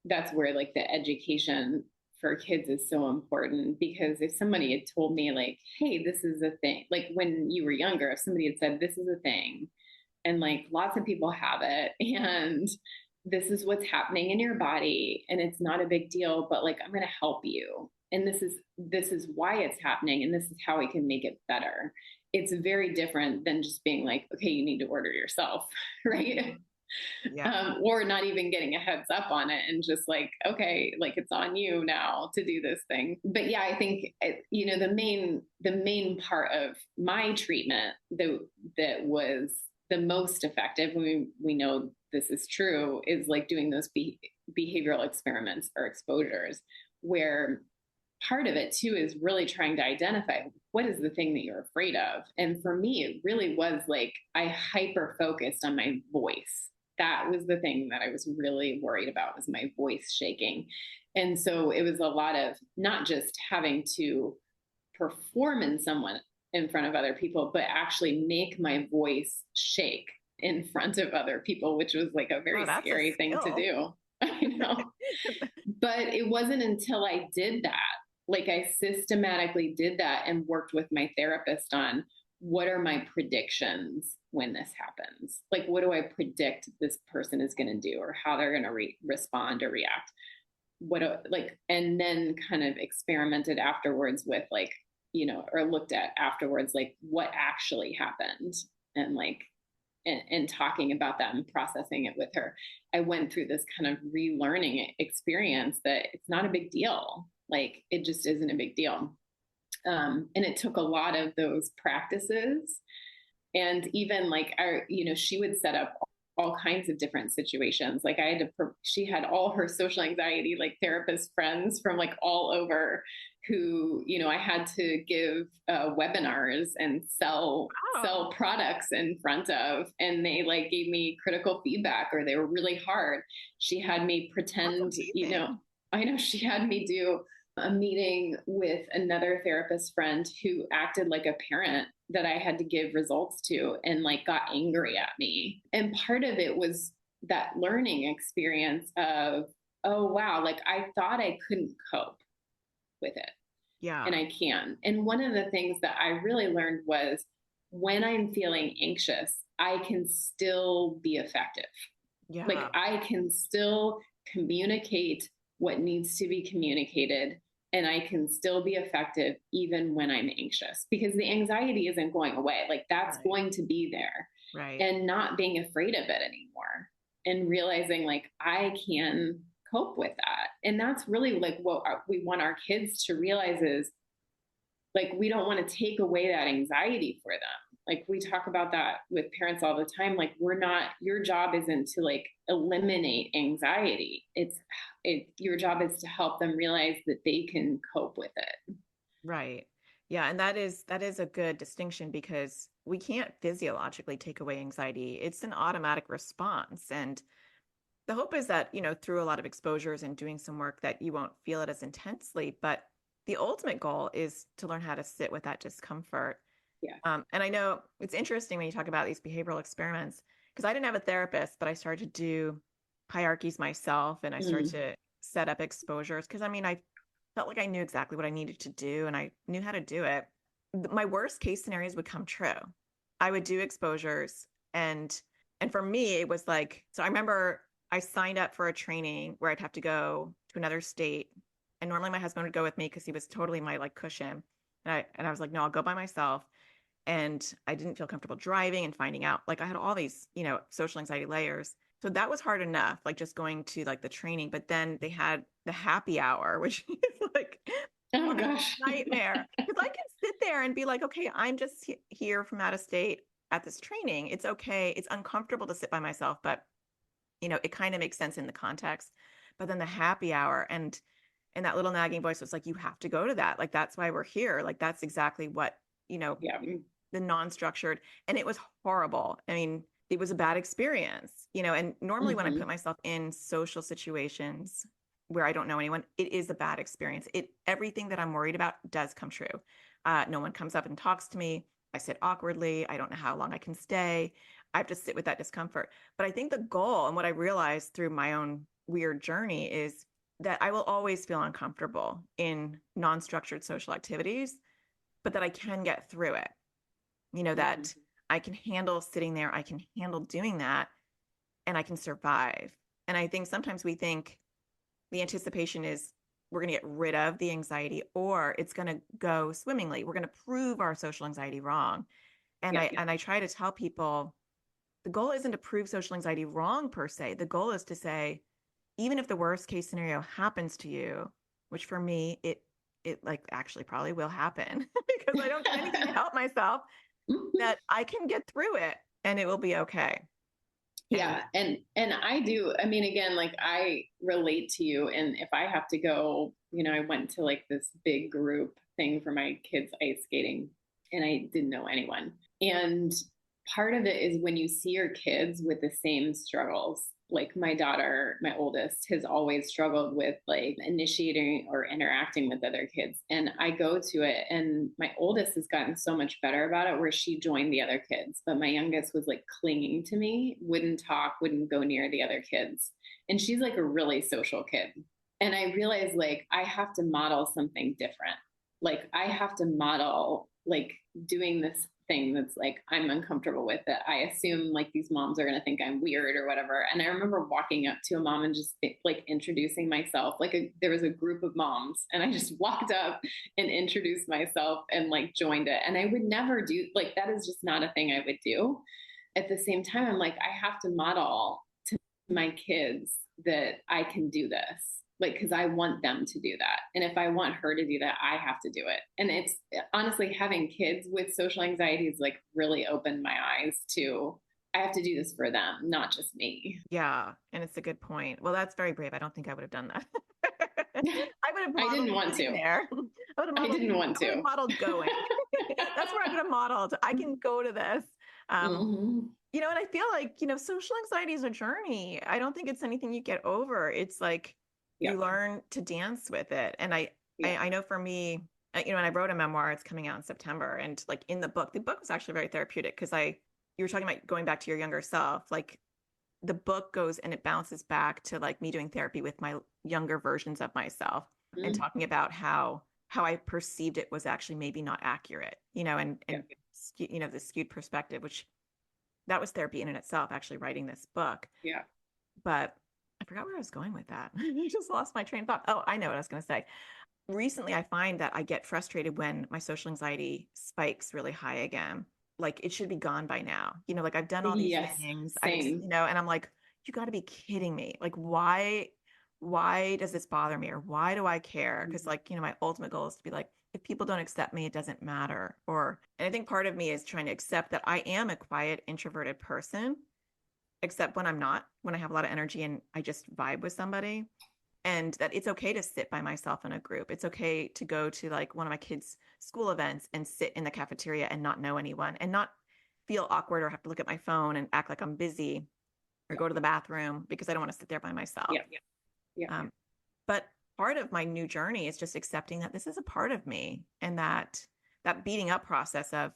that's where, like, the education for kids is so important, because if somebody had told me, like, hey, this is a thing, like when you were younger, if somebody had said, this is a thing, and like lots of people have it, and this is what's happening in your body, and it's not a big deal, but like, I'm going to help you. And this is why it's happening. And this is how we can make it better. It's very different than just being like, okay, you need to order yourself. Right. Or not even getting a heads up on it and just like, okay, like, it's on you now to do this thing. But yeah, I think, the main part of my treatment that was the most effective, when we know this is true, is like doing those behavioral experiments or exposures, where part of it too is really trying to identify what is the thing that you're afraid of. And for me, it really was like, I hyper focused on my voice. That was the thing that I was really worried about, was my voice shaking. And so it was a lot of not just having to perform in front of other people, but actually make my voice shake in front of other people, which was like a very scary thing to do. I know. But it wasn't until I did that, like, I systematically did that and worked with my therapist on, what are my predictions when this happens? Like, what do I predict this person is going to do, or how they're going to respond or react? And then kind of experimented afterwards with, like, or looked at afterwards, like, what actually happened, and like, and talking about that and processing it with her. I went through this kind of relearning experience that it's not a big deal. Like, it just isn't a big deal. And it took a lot of those practices. And even like, she would set up all kinds of different situations. Like, she had all her social anxiety, like, therapist friends from like all over, who, I had to give webinars and sell products in front of, and they like gave me critical feedback, or they were really hard. She had me pretend, I know, she had me do a meeting with another therapist friend who acted like a parent that I had to give results to, and like got angry at me. And part of it was that learning experience of, oh, wow, like, I thought I couldn't cope with it. Yeah. And I can. And one of the things that I really learned was, when I'm feeling anxious, I can still be effective. Yeah. Like, I can still communicate what needs to be communicated, and I can still be effective even when I'm anxious, because the anxiety isn't going away. Like, that's going to be there. Right. And not being afraid of it anymore, and realizing, like, I can cope with that. And that's really like what we want our kids to realize, is like, we don't want to take away that anxiety for them. Like, we talk about that with parents all the time. Like, your job isn't to like eliminate anxiety. Your job is to help them realize that they can cope with it. Right. Yeah. And that is a good distinction, because we can't physiologically take away anxiety. It's an automatic response. And the hope is that, through a lot of exposures and doing some work, that you won't feel it as intensely. But the ultimate goal is to learn how to sit with that discomfort. Yeah. And I know it's interesting when you talk about these behavioral experiments, because I didn't have a therapist, but I started to do hierarchies myself, and I started to set up exposures, because I felt like I knew exactly what I needed to do, and I knew how to do it. My worst case scenarios would come true. I would do exposures, and for me, it was like, so I remember I signed up for a training where I'd have to go to another state. And normally my husband would go with me because he was totally my like cushion. And I was like, no, I'll go by myself. And I didn't feel comfortable driving and finding out, like I had all these, social anxiety layers. So that was hard enough, like just going to like the training. But then they had the happy hour, which is like, oh gosh, nightmare. Because I can sit there and be like, okay, I'm just here from out of state at this training. It's okay. It's uncomfortable to sit by myself, but it kind of makes sense in the context. But then the happy hour and that little nagging voice was like, you have to go to that. Like, that's why we're here. Like, that's exactly what, yeah. the non-structured, and it was horrible. I mean, it was a bad experience, and normally when I put myself in social situations where I don't know anyone, it is a bad experience. Everything that I'm worried about does come true. No one comes up and talks to me. I sit awkwardly. I don't know how long I can stay. I have to sit with that discomfort. But I think the goal, and what I realized through my own weird journey, is that I will always feel uncomfortable in non-structured social activities, but that I can get through it. That I can handle sitting there, I can handle doing that, and I can survive. And I think sometimes we think the anticipation is we're going to get rid of the anxiety, or it's going to go swimmingly. We're going to prove our social anxiety wrong. And I try to tell people the goal isn't to prove social anxiety wrong per se. The goal is to say, even if the worst case scenario happens to you, which for me, it like actually probably will happen because I don't do anything to help myself, that I can get through it and it will be okay. Yeah. And I do, I mean, again, like I relate to you. And if I have to go, I went to like this big group thing for my kids ice skating and I didn't know anyone. And part of it is when you see your kids with the same struggles. Like my daughter, my oldest, has always struggled with like initiating or interacting with other kids. And I go to it and my oldest has gotten so much better about it where she joined the other kids. But my youngest was like clinging to me, wouldn't talk, wouldn't go near the other kids. And she's like a really social kid. And I realized like I have to model something different. Like I have to model like doing this thing that's like I'm uncomfortable with, that I assume like these moms are going to think I'm weird or whatever. And I remember walking up to a mom and just like introducing myself, like there was a group of moms and I just walked up and introduced myself and like joined it. And I would never do like, that is just not a thing I would do. At the same time, I'm like, I have to model to my kids that I can do this. Like, cause I want them to do that. And if I want her to do that, I have to do it. And it's honestly having kids with social anxiety has like really opened my eyes to, I have to do this for them, not just me. Yeah. And it's a good point. Well, that's very brave. I don't think I would have done that. I didn't want to. There. I didn't want to. Modeled going. That's where I would have modeled. I can go to this. And I feel like, social anxiety is a journey. I don't think it's anything you get over. It's like, you learn to dance with it. And I know for me, and I wrote a memoir, it's coming out in September. And like in the book was actually very therapeutic because you were talking about going back to your younger self. Like the book goes and it bounces back to like me doing therapy with my younger versions of myself and talking about how I perceived it was actually maybe not accurate, and the skewed perspective, which that was therapy in and itself, actually writing this book. Yeah. But I forgot where I was going with that. I just lost my train of thought. Oh, I know what I was going to say. Recently, I find that I get frustrated when my social anxiety spikes really high again. Like it should be gone by now. Like I've done all these things, and I'm like, you got to be kidding me. Like, why does this bother me? Or why do I care? Because like, my ultimate goal is to be like, if people don't accept me, it doesn't matter. And I think part of me is trying to accept that I am a quiet, introverted person, except when I'm not, when I have a lot of energy and I just vibe with somebody, and that it's okay to sit by myself in a group. It's okay to go to like one of my kids' school events and sit in the cafeteria and not know anyone and not feel awkward or have to look at my phone and act like I'm busy or go to the bathroom because I don't want to sit there by myself. Yeah. But part of my new journey is just accepting that this is a part of me, and that beating up process of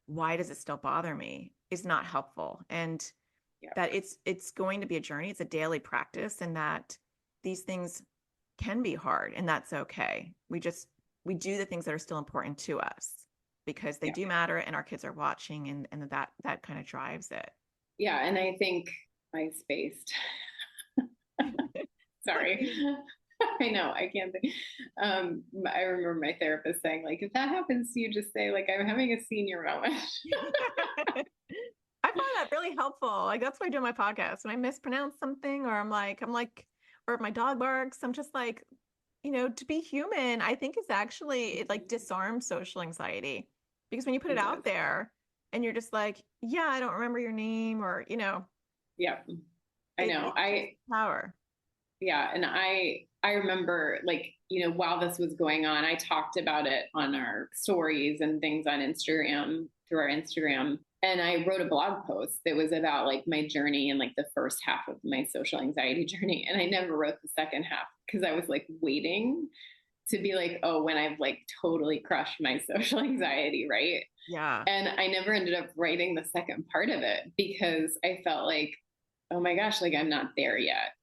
why does it still bother me is not helpful. And that it's going to be a journey. It's a daily practice, and that these things can be hard, and that's okay. We do the things that are still important to us because they do matter, and our kids are watching, and that kind of drives it. Yeah. And I think I spaced. Sorry. I know, I can't think. I remember my therapist saying, like, if that happens to you, just say, like, I'm having a senior moment. I find that really helpful. Like that's why I do my podcast. When I mispronounce something or I'm like, or if my dog barks, I'm just like, to be human, I think is actually, it like disarms social anxiety because when you put it out there and you're just like, yeah, I don't remember your name or, Yeah, I know. Power. Yeah. And I remember like, while this was going on, I talked about it on our stories and things on Instagram, through our Instagram. And I wrote a blog post that was about like my journey and like the first half of my social anxiety journey. And I never wrote the second half because I was like waiting to be like, oh, when I've like totally crushed my social anxiety, right? Yeah. And I never ended up writing the second part of it because I felt like, oh my gosh, like I'm not there yet.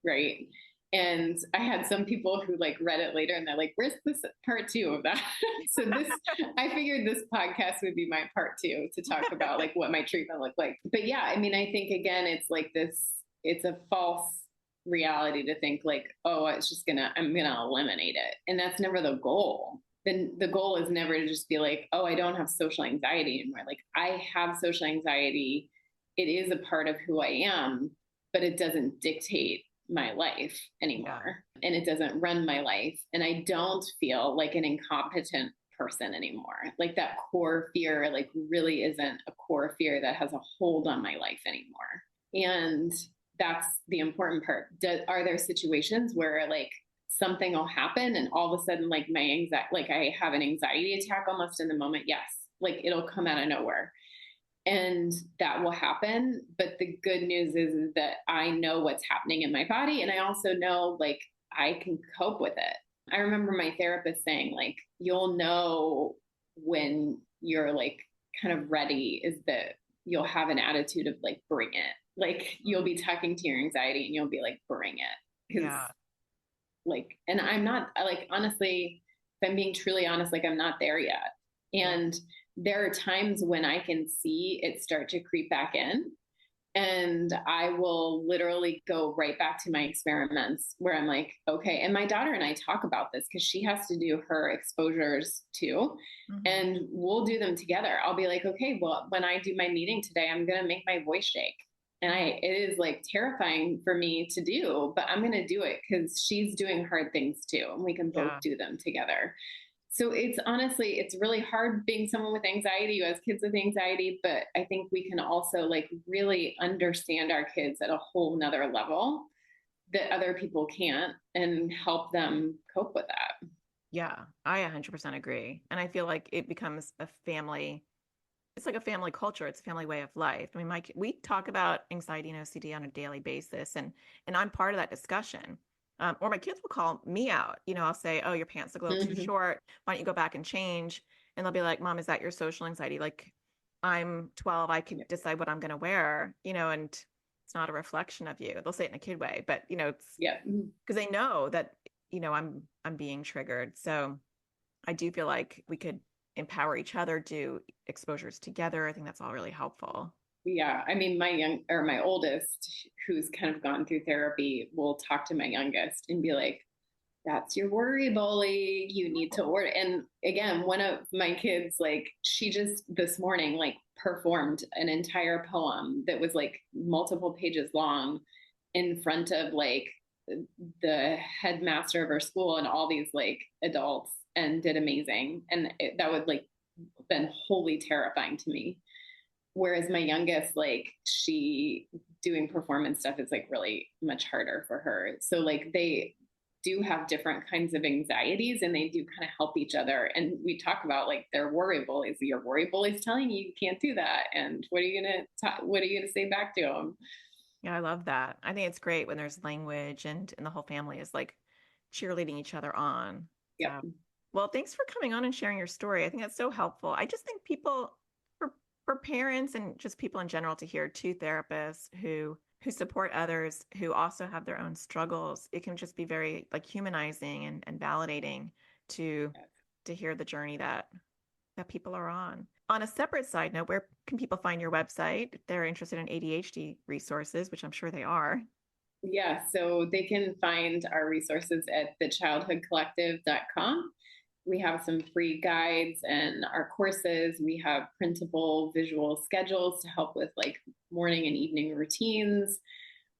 Right. And I had some people who like read it later and they're like, where's this part 2 of that? So I figured this podcast would be my part 2 to talk about like what my treatment looked like. But yeah, I mean, I think again, it's like it's a false reality to think like, oh, I'm going to eliminate it. And that's never the goal. Then the goal is never to just be like, oh, I don't have social anxiety anymore. Like I have social anxiety. It is a part of who I am, but it doesn't dictate my life anymore. Yeah. And it doesn't run my life. And I don't feel like an incompetent person anymore. Like that core fear, like really isn't a core fear that has a hold on my life anymore. And that's the important part. Are there situations where like something will happen and all of a sudden like my anxiety, like I have an anxiety attack almost in the moment? Yes. Like it'll come out of nowhere. And that will happen. But the good news is that I know what's happening in my body. And I also know like I can cope with it. I remember my therapist saying like, you'll know when you're like kind of ready is that you'll have an attitude of like, bring it. Like you'll be talking to your anxiety and you'll be like, bring it. Yeah. Like, and I'm not like, honestly, if I'm being truly honest, like I'm not there yet. And there are times when I can see it start to creep back in and I will literally go right back to my experiments where I'm like, okay. And my daughter and I talk about this because she has to do her exposures too. Mm-hmm. And we'll do them together. I'll be like, okay, well, when I do my meeting today, I'm going to make my voice shake. And it is like terrifying for me to do, but I'm going to do it because she's doing hard things too. And we can both do them together. So it's honestly, it's really hard being someone with anxiety who has kids with anxiety, but I think we can also like really understand our kids at a whole nother level that other people can't and help them cope with that. Yeah, I 100% agree. And I feel like it becomes a family. It's like a family culture. It's a family way of life. I mean, we talk about anxiety and OCD on a daily basis, and I'm part of that discussion. Or my kids will call me out. I'll say, oh, your pants look a little too short. Why don't you go back and change? And they'll be like, Mom, is that your social anxiety? Like, I'm 12. I can decide what I'm going to wear, and it's not a reflection of you. They'll say it in a kid way, but, it's because they know that, I'm being triggered. So I do feel like we could empower each other, do exposures together. I think that's all really helpful. Yeah. I mean, my oldest, who's kind of gone through therapy, will talk to my youngest and be like, that's your worry bully. You need to worry. And again, one of my kids, like she just this morning, like performed an entire poem that was like multiple pages long in front of like the headmaster of our school and all these like adults and did amazing. And that would like been wholly terrifying to me. Whereas my youngest, like she doing performance stuff is like really much harder for her. So like they do have different kinds of anxieties and they do kind of help each other. And we talk about like their worry bullies. Your worry bully's telling you can't do that. And what are you going to say back to them? Yeah, I love that. I think it's great when there's language and the whole family is like cheerleading each other on. Yeah. Well, thanks for coming on and sharing your story. I think that's so helpful. I just think people, for parents and just people in general, to hear two therapists who support others who also have their own struggles, it can just be very like humanizing and validating to hear the journey that people are on. On a separate side note, where can people find your website if they're interested in ADHD resources, which I'm sure they are? Yeah, so they can find our resources at thechildhoodcollective.com. We have some free guides and our courses. We have printable visual schedules to help with like morning and evening routines.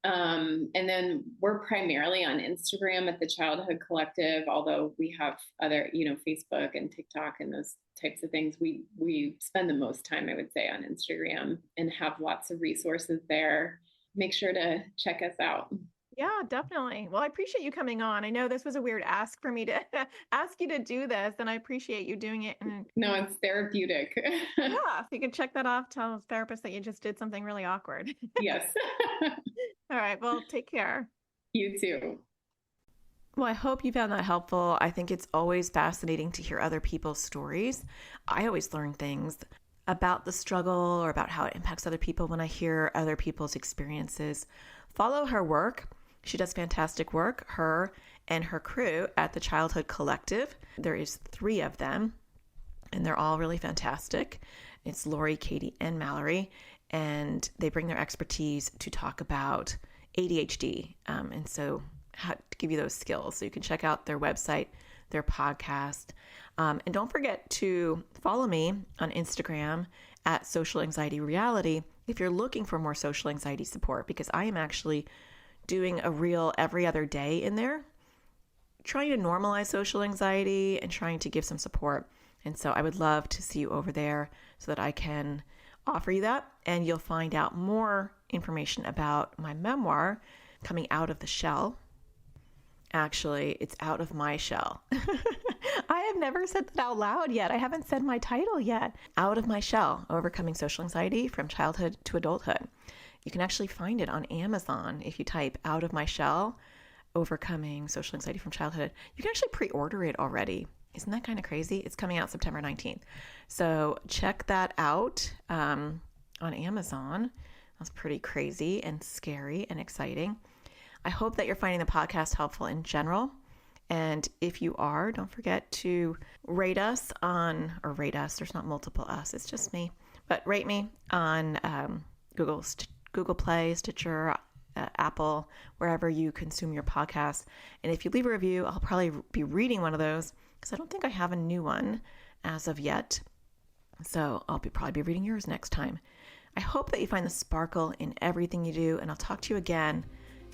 And then we're primarily on Instagram at the Childhood Collective, although we have other, Facebook and TikTok and those types of things. We spend the most time, I would say, on Instagram and have lots of resources there. Make sure to check us out. Yeah, definitely. Well, I appreciate you coming on. I know this was a weird ask for me to ask you to do this, and I appreciate you doing it. And no, it's therapeutic. Yeah, so you can check that off. Tell the therapist that you just did something really awkward. Yes. All right. Well, take care. You too. Well, I hope you found that helpful. I think it's always fascinating to hear other people's stories. I always learn things about the struggle or about how it impacts other people when I hear other people's experiences. Follow her work. She does fantastic work, her and her crew at the Childhood Collective. There is 3 of them, and they're all really fantastic. It's Lori, Katie, and Mallory, and they bring their expertise to talk about ADHD, and so how to give you those skills. So you can check out their website, their podcast, and don't forget to follow me on Instagram at Social Anxiety Reality if you're looking for more social anxiety support, because I am actually doing a reel every other day in there, trying to normalize social anxiety and trying to give some support. And so I would love to see you over there so that I can offer you that. And you'll find out more information about my memoir, Coming Out of the Shell. Actually, it's Out of My Shell. I have never said that out loud yet. I haven't said my title yet. Out of My Shell, Overcoming Social Anxiety from Childhood to Adulthood. You can actually find it on Amazon if you type Out of My Shell, Overcoming Social Anxiety from Childhood. You can actually pre-order it already. Isn't that kind of crazy? It's coming out September 19th. So check that out on Amazon. That's pretty crazy and scary and exciting. I hope that you're finding the podcast helpful in general. And if you are, don't forget to rate us, there's not multiple us, it's just me, but rate me on Google Play, Stitcher, Apple, wherever you consume your podcasts. And if you leave a review, I'll probably be reading one of those because I don't think I have a new one as of yet. So I'll probably be reading yours next time. I hope that you find the sparkle in everything you do, and I'll talk to you again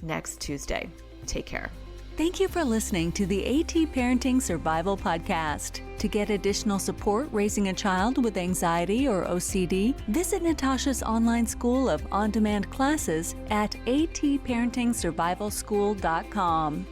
next Tuesday. Take care. Thank you for listening to the AT Parenting Survival Podcast. To get additional support raising a child with anxiety or OCD, visit Natasha's online school of on-demand classes at atparentingsurvivalschool.com.